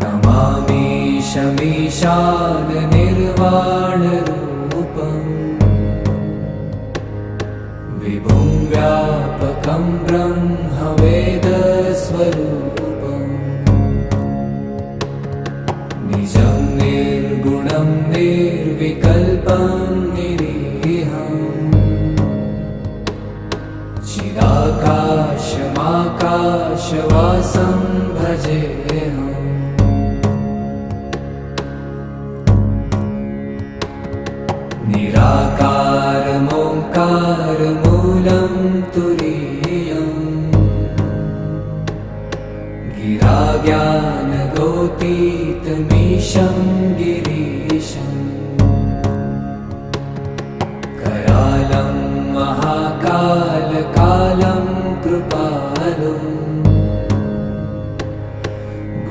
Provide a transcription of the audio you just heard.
नमामि शमीशाननिर्वाणरूपम् विभुं व्यापकं ब्रह्मवेदस्वरूपम् निजं निर्गुणं निर्विकल्पं निरीहम् चिदाकाशमाकाशवासं भजेऽहम् निराकारमोङ्कारमूलं तुरीयम् गिराज्ञानगोतीतमीशं